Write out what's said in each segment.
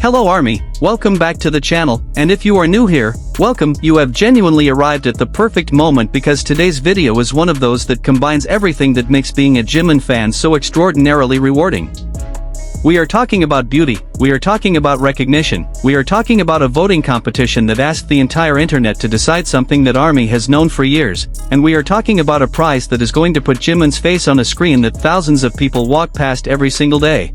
Hello Army, welcome back to the channel, and if you are new here, welcome, you have genuinely arrived at the perfect moment because today's video is one of those that combines everything that makes being a Jimin fan so extraordinarily rewarding. We are talking about beauty, we are talking about recognition, we are talking about a voting competition that asked the entire internet to decide something that Army has known for years, and we are talking about a prize that is going to put Jimin's face on a screen that thousands of people walk past every single day.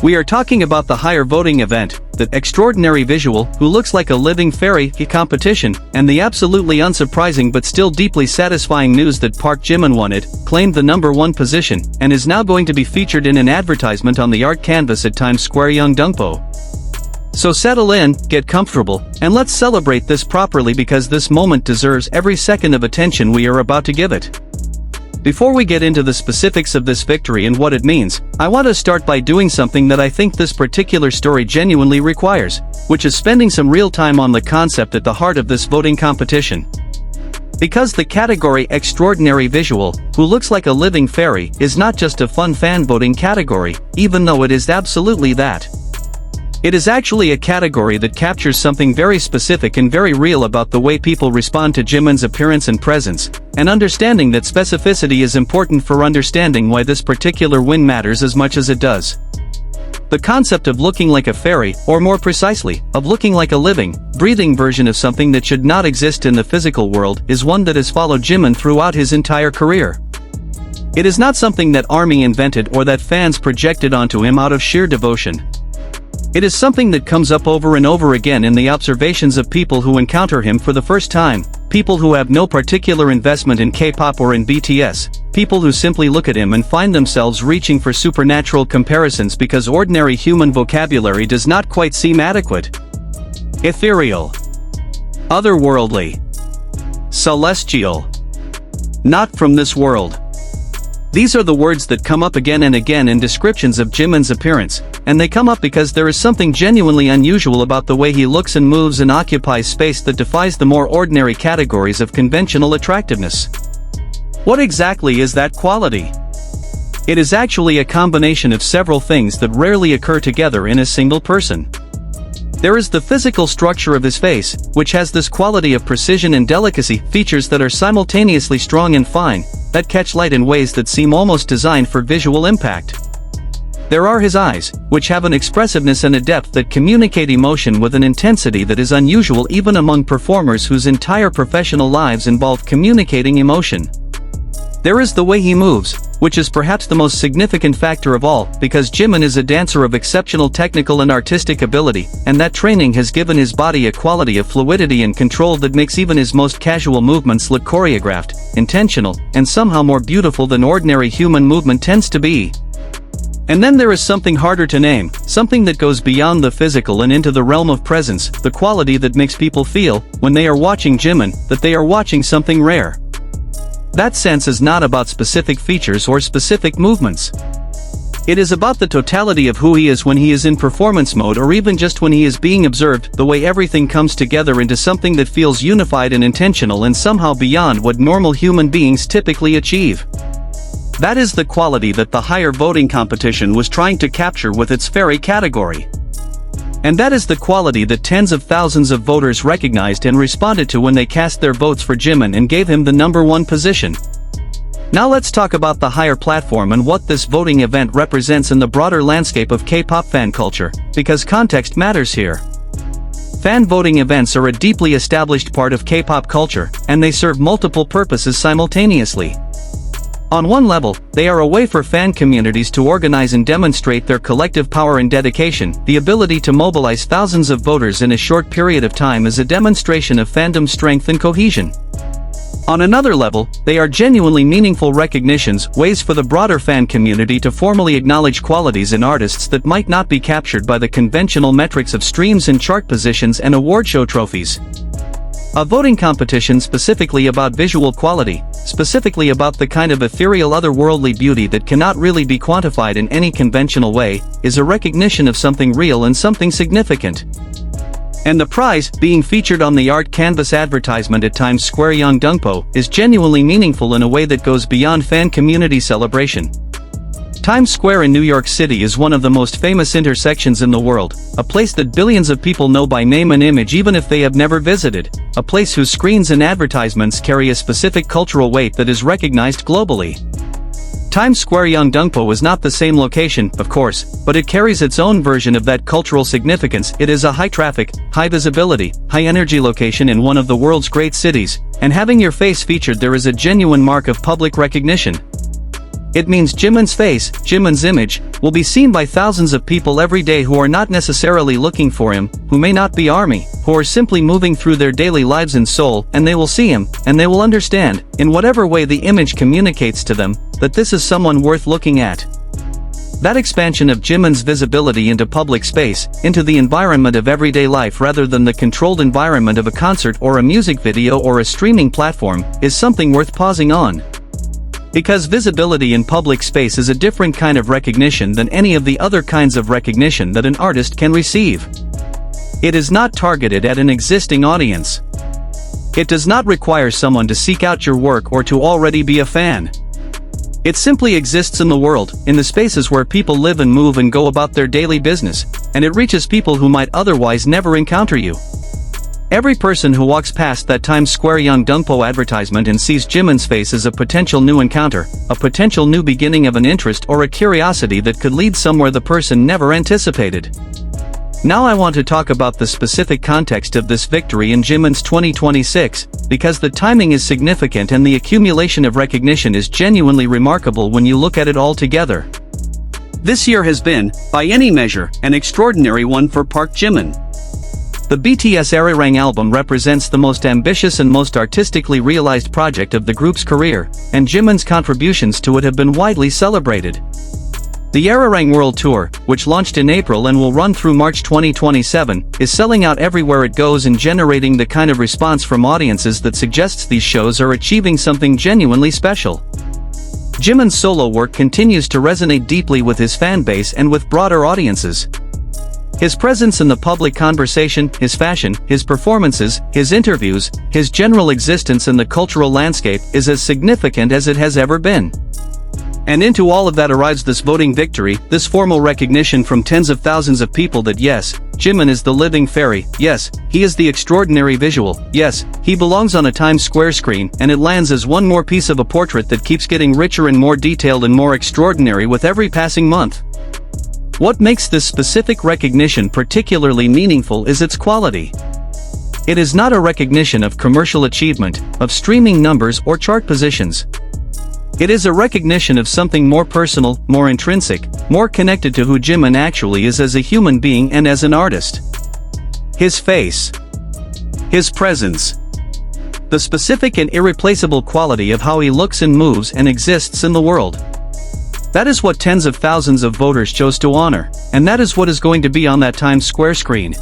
We are talking about the higher voting event, that extraordinary visual, who looks like a living fairy, competition, and the absolutely unsurprising but still deeply satisfying news that ParkJimin won it, claimed the #1 position, and is now going to be featured in an advertisement on the art canvas at Times Square Yongdongpo. So settle in, get comfortable, and let's celebrate this properly because this moment deserves every second of attention we are about to give it. Before we get into the specifics of this victory and what it means, I want to start by doing something that I think this particular story genuinely requires, which is spending some real time on the concept at the heart of this voting competition. Because the category Extraordinary Visual, who looks like a living fairy, is not just a fun fan voting category, even though it is absolutely that. It is actually a category that captures something very specific and very real about the way people respond to Jimin's appearance and presence, and understanding that specificity is important for understanding why this particular win matters as much as it does. The concept of looking like a fairy, or more precisely, of looking like a living, breathing version of something that should not exist in the physical world, is one that has followed Jimin throughout his entire career. It is not something that Army invented or that fans projected onto him out of sheer devotion. It is something that comes up over and over again in the observations of people who encounter him for the first time, people who have no particular investment in K-pop or in BTS, people who simply look at him and find themselves reaching for supernatural comparisons because ordinary human vocabulary does not quite seem adequate. Ethereal. Otherworldly. Celestial. Not from this world. These are the words that come up again and again in descriptions of Jimin's appearance, and they come up because there is something genuinely unusual about the way he looks and moves and occupies space that defies the more ordinary categories of conventional attractiveness. What exactly is that quality? It is actually a combination of several things that rarely occur together in a single person. There is the physical structure of his face, which has this quality of precision and delicacy, features that are simultaneously strong and fine, that catch light in ways that seem almost designed for visual impact. There are his eyes, which have an expressiveness and a depth that communicate emotion with an intensity that is unusual even among performers whose entire professional lives involve communicating emotion. There is the way he moves, which is perhaps the most significant factor of all, because Jimin is a dancer of exceptional technical and artistic ability, and that training has given his body a quality of fluidity and control that makes even his most casual movements look choreographed, intentional, and somehow more beautiful than ordinary human movement tends to be. And then there is something harder to name, something that goes beyond the physical and into the realm of presence, the quality that makes people feel, when they are watching Jimin, that they are watching something rare. That sense is not about specific features or specific movements. It is about the totality of who he is when he is in performance mode or even just when he is being observed, the way everything comes together into something that feels unified and intentional and somehow beyond what normal human beings typically achieve. That is the quality that the higher voting competition was trying to capture with its fairy category. And that is the quality that tens of thousands of voters recognized and responded to when they cast their votes for Jimin and gave him the #1 position. Now let's talk about the higher platform and what this voting event represents in the broader landscape of K-pop fan culture, because context matters here. Fan voting events are a deeply established part of K-pop culture, and they serve multiple purposes simultaneously. On one level, they are a way for fan communities to organize and demonstrate their collective power and dedication. The ability to mobilize thousands of voters in a short period of time is a demonstration of fandom strength and cohesion. On another level, they are genuinely meaningful recognitions, ways for the broader fan community to formally acknowledge qualities in artists that might not be captured by the conventional metrics of streams and chart positions and award show trophies. A voting competition specifically about visual quality, specifically about the kind of ethereal otherworldly beauty that cannot really be quantified in any conventional way, is a recognition of something real and something significant. And the prize, being featured on the art canvas advertisement at Times Square Yongdongpo, is genuinely meaningful in a way that goes beyond fan community celebration. Times Square in New York City is one of the most famous intersections in the world, a place that billions of people know by name and image even if they have never visited, a place whose screens and advertisements carry a specific cultural weight that is recognized globally. Times Square Yeongdeungpo is not the same location, of course, but it carries its own version of that cultural significance. It is a high-traffic, high-visibility, high-energy location in one of the world's great cities, and having your face featured there is a genuine mark of public recognition. It means Jimin's face, Jimin's image, will be seen by thousands of people every day who are not necessarily looking for him, who may not be ARMY, who are simply moving through their daily lives in Seoul, and they will see him, and they will understand, in whatever way the image communicates to them, that this is someone worth looking at. That expansion of Jimin's visibility into public space, into the environment of everyday life rather than the controlled environment of a concert or a music video or a streaming platform, is something worth pausing on. Because visibility in public space is a different kind of recognition than any of the other kinds of recognition that an artist can receive. It is not targeted at an existing audience. It does not require someone to seek out your work or to already be a fan. It simply exists in the world, in the spaces where people live and move and go about their daily business, and it reaches people who might otherwise never encounter you. Every person who walks past that Times Square Yeongdeungpo advertisement and sees Jimin's face is a potential new encounter, a potential new beginning of an interest or a curiosity that could lead somewhere the person never anticipated. Now I want to talk about the specific context of this victory in Jimin's 2026, because the timing is significant and the accumulation of recognition is genuinely remarkable when you look at it all together. This year has been, by any measure, an extraordinary one for ParkJimin. The BTS Arirang album represents the most ambitious and most artistically realized project of the group's career, and Jimin's contributions to it have been widely celebrated. The Arirang World Tour, which launched in April and will run through March 2027, is selling out everywhere it goes and generating the kind of response from audiences that suggests these shows are achieving something genuinely special. Jimin's solo work continues to resonate deeply with his fan base and with broader audiences. His presence in the public conversation, his fashion, his performances, his interviews, his general existence in the cultural landscape is as significant as it has ever been. And into all of that arrives this voting victory, this formal recognition from tens of thousands of people that yes, Jimin is the living fairy, yes, he is the extraordinary visual, yes, he belongs on a Times Square screen, and it lands as one more piece of a portrait that keeps getting richer and more detailed and more extraordinary with every passing month. What makes this specific recognition particularly meaningful is its quality. It is not a recognition of commercial achievement, of streaming numbers or chart positions. It is a recognition of something more personal, more intrinsic, more connected to who Jimin actually is as a human being and as an artist. His face. His presence. The specific and irreplaceable quality of how he looks and moves and exists in the world. That is what tens of thousands of voters chose to honor, and that is what is going to be on that Times Square screen.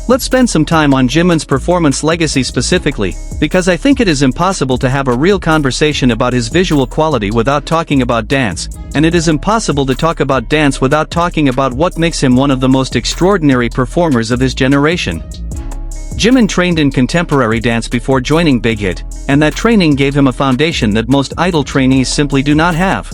Let's spend some time on Jimin's performance legacy specifically, because I think it is impossible to have a real conversation about his visual quality without talking about dance, and it is impossible to talk about dance without talking about what makes him one of the most extraordinary performers of his generation. Jimin trained in contemporary dance before joining Big Hit, and that training gave him a foundation that most idol trainees simply do not have.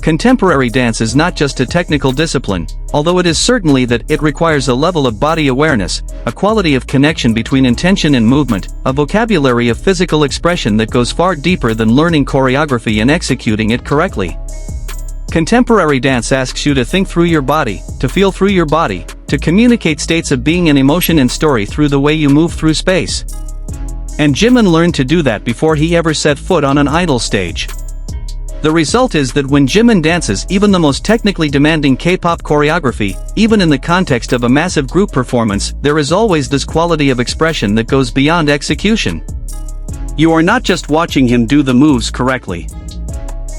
Contemporary dance is not just a technical discipline, although it is certainly that it requires a level of body awareness, a quality of connection between intention and movement, a vocabulary of physical expression that goes far deeper than learning choreography and executing it correctly. Contemporary dance asks you to think through your body, to feel through your body, to communicate states of being and emotion and story through the way you move through space. And Jimin learned to do that before he ever set foot on an idol stage. The result is that when Jimin dances even the most technically demanding K-pop choreography, even in the context of a massive group performance, there is always this quality of expression that goes beyond execution. You are not just watching him do the moves correctly.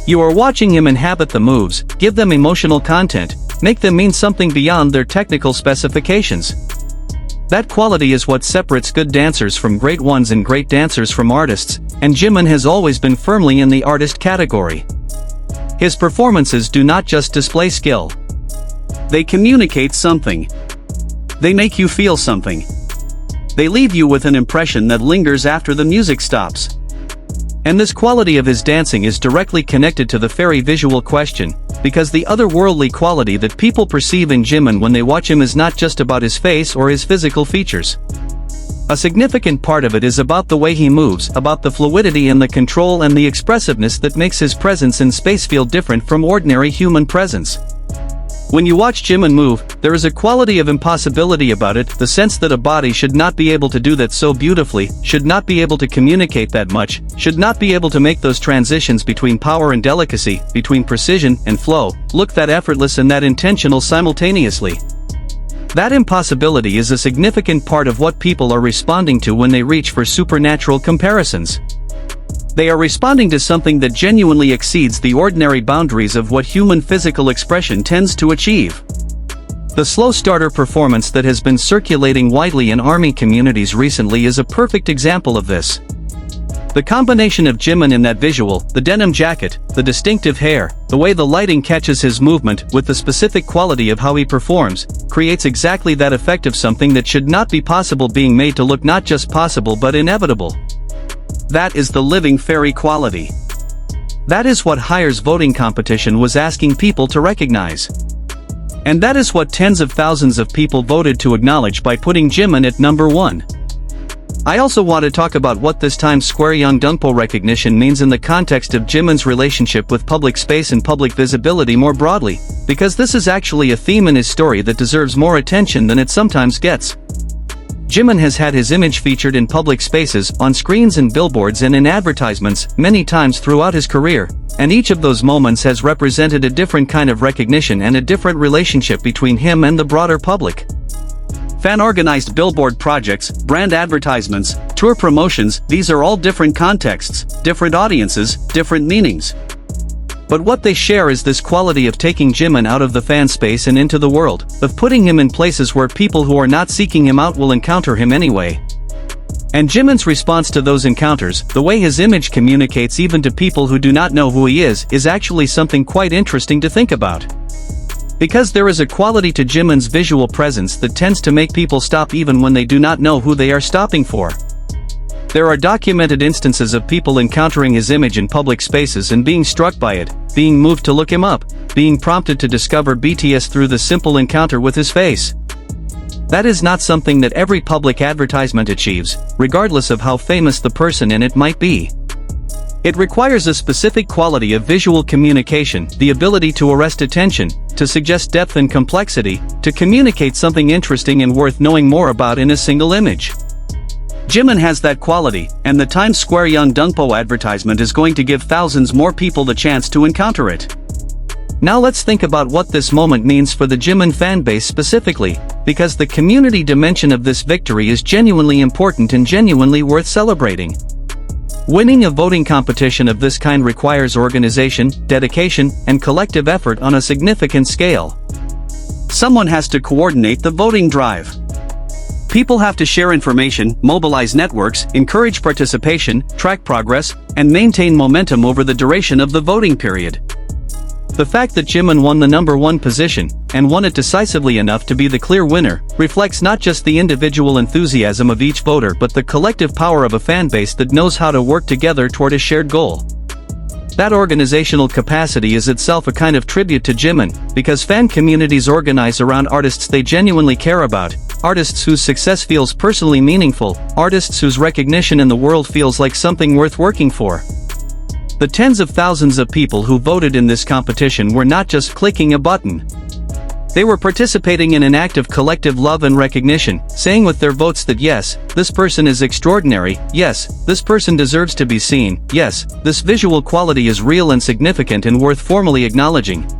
You are watching him inhabit the moves, give them emotional content, make them mean something beyond their technical specifications. That quality is what separates good dancers from great ones and great dancers from artists, and Jimin has always been firmly in the artist category. His performances do not just display skill. They communicate something. They make you feel something. They leave you with an impression that lingers after the music stops. And this quality of his dancing is directly connected to the very visual question, because the otherworldly quality that people perceive in Jimin when they watch him is not just about his face or his physical features. A significant part of it is about the way he moves, about the fluidity and the control and the expressiveness that makes his presence in space feel different from ordinary human presence. When you watch Jimin move, there is a quality of impossibility about it, the sense that a body should not be able to do that so beautifully, should not be able to communicate that much, should not be able to make those transitions between power and delicacy, between precision and flow, look that effortless and that intentional simultaneously. That impossibility is a significant part of what people are responding to when they reach for supernatural comparisons. They are responding to something that genuinely exceeds the ordinary boundaries of what human physical expression tends to achieve. The slow starter performance that has been circulating widely in ARMY communities recently is a perfect example of this. The combination of Jimin in that visual, the denim jacket, the distinctive hair, the way the lighting catches his movement with the specific quality of how he performs, creates exactly that effect of something that should not be possible being made to look not just possible but inevitable. That is the living fairy quality. That is what Hair's voting competition was asking people to recognize. And that is what tens of thousands of people voted to acknowledge by putting Jimin at number 1. I also want to talk about what this Times Square Jungkook recognition means in the context of Jimin's relationship with public space and public visibility more broadly, because this is actually a theme in his story that deserves more attention than it sometimes gets. Jimin has had his image featured in public spaces, on screens and billboards and in advertisements, many times throughout his career, and each of those moments has represented a different kind of recognition and a different relationship between him and the broader public. Fan-organized billboard projects, brand advertisements, tour promotions, these are all different contexts, different audiences, different meanings. But what they share is this quality of taking Jimin out of the fan space and into the world, of putting him in places where people who are not seeking him out will encounter him anyway. And Jimin's response to those encounters, the way his image communicates even to people who do not know who he is actually something quite interesting to think about. Because there is a quality to Jimin's visual presence that tends to make people stop even when they do not know who they are stopping for. There are documented instances of people encountering his image in public spaces and being struck by it, being moved to look him up, being prompted to discover BTS through the simple encounter with his face. That is not something that every public advertisement achieves, regardless of how famous the person in it might be. It requires a specific quality of visual communication, the ability to arrest attention, to suggest depth and complexity, to communicate something interesting and worth knowing more about in a single image. Jimin has that quality, and the Times Square Jungkook advertisement is going to give thousands more people the chance to encounter it. Now let's think about what this moment means for the Jimin fanbase specifically, because the community dimension of this victory is genuinely important and genuinely worth celebrating. Winning a voting competition of this kind requires organization, dedication, and collective effort on a significant scale. Someone has to coordinate the voting drive. People have to share information, mobilize networks, encourage participation, track progress, and maintain momentum over the duration of the voting period. The fact that Jimin won the number 1 position, and won it decisively enough to be the clear winner, reflects not just the individual enthusiasm of each voter but the collective power of a fanbase that knows how to work together toward a shared goal. That organizational capacity is itself a kind of tribute to Jimin, because fan communities organize around artists they genuinely care about, artists whose success feels personally meaningful, artists whose recognition in the world feels like something worth working for. The tens of thousands of people who voted in this competition were not just clicking a button. They were participating in an act of collective love and recognition, saying with their votes that yes, this person is extraordinary, yes, this person deserves to be seen, yes, this visual quality is real and significant and worth formally acknowledging.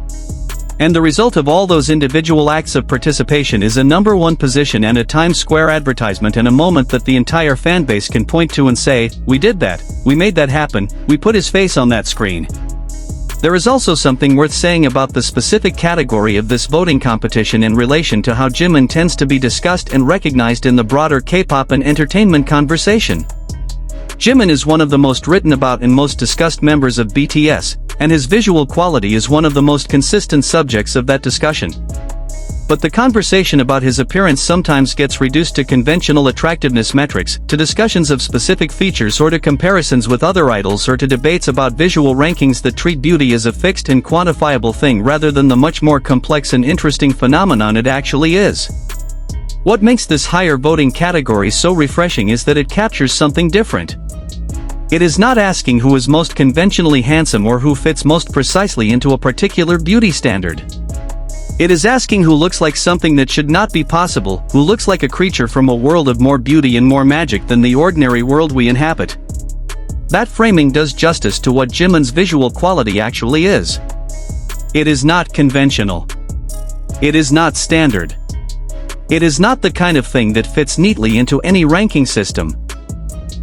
And the result of all those individual acts of participation is a number 1 position and a Times Square advertisement and a moment that the entire fanbase can point to and say, we did that, we made that happen, we put his face on that screen. There is also something worth saying about the specific category of this voting competition in relation to how Jimin tends to be discussed and recognized in the broader K-pop and entertainment conversation. Jimin is one of the most written about and most discussed members of BTS, and his visual quality is one of the most consistent subjects of that discussion. But the conversation about his appearance sometimes gets reduced to conventional attractiveness metrics, to discussions of specific features or to comparisons with other idols or to debates about visual rankings that treat beauty as a fixed and quantifiable thing rather than the much more complex and interesting phenomenon it actually is. What makes this higher voting category so refreshing is that it captures something different. It is not asking who is most conventionally handsome or who fits most precisely into a particular beauty standard. It is asking who looks like something that should not be possible, who looks like a creature from a world of more beauty and more magic than the ordinary world we inhabit. That framing does justice to what Jimin's visual quality actually is. It is not conventional. It is not standard. It is not the kind of thing that fits neatly into any ranking system.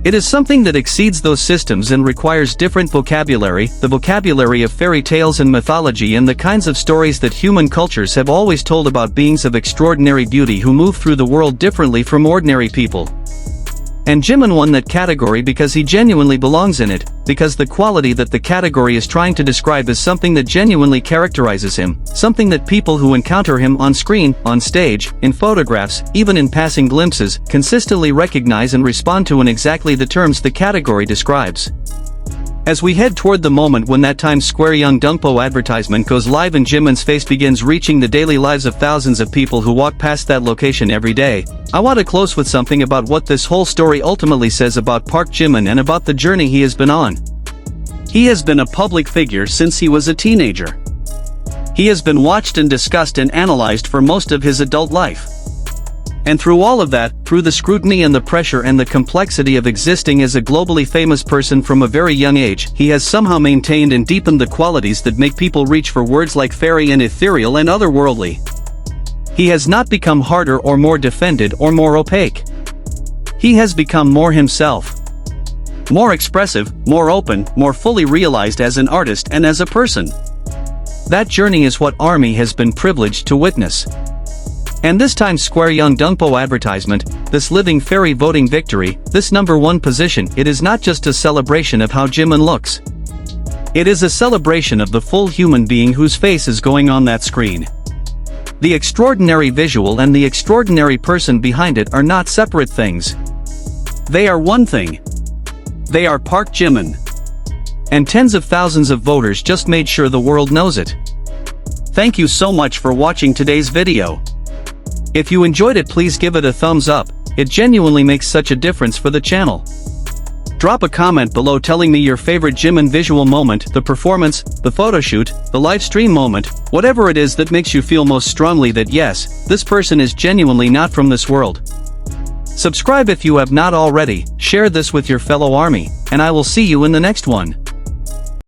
It is something that exceeds those systems and requires different vocabulary, the vocabulary of fairy tales and mythology and the kinds of stories that human cultures have always told about beings of extraordinary beauty who move through the world differently from ordinary people. And Jimin won that category because he genuinely belongs in it, because the quality that the category is trying to describe is something that genuinely characterizes him, something that people who encounter him on screen, on stage, in photographs, even in passing glimpses, consistently recognize and respond to in exactly the terms the category describes. As we head toward the moment when that Times Square Jungkook advertisement goes live and Jimin's face begins reaching the daily lives of thousands of people who walk past that location every day, I want to close with something about what this whole story ultimately says about ParkJimin and about the journey he has been on. He has been a public figure since he was a teenager. He has been watched and discussed and analyzed for most of his adult life. And through all of that, through the scrutiny and the pressure and the complexity of existing as a globally famous person from a very young age, he has somehow maintained and deepened the qualities that make people reach for words like fairy and ethereal and otherworldly. He has not become harder or more defended or more opaque. He has become more himself. More expressive, more open, more fully realized as an artist and as a person. That journey is what ARMY has been privileged to witness. And this Times Square Jungkook advertisement, this living fairy voting victory, this #1 position, it is not just a celebration of how Jimin looks. It is a celebration of the full human being whose face is going on that screen. The extraordinary visual and the extraordinary person behind it are not separate things. They are one thing. They are ParkJimin. And tens of thousands of voters just made sure the world knows it. Thank you so much for watching today's video. If you enjoyed it, please give it a thumbs up, it genuinely makes such a difference for the channel. Drop a comment below telling me your favorite Jimin visual moment, the performance, the photoshoot, the live stream moment, whatever it is that makes you feel most strongly that yes, this person is genuinely not from this world. Subscribe if you have not already, share this with your fellow ARMY, and I will see you in the next one.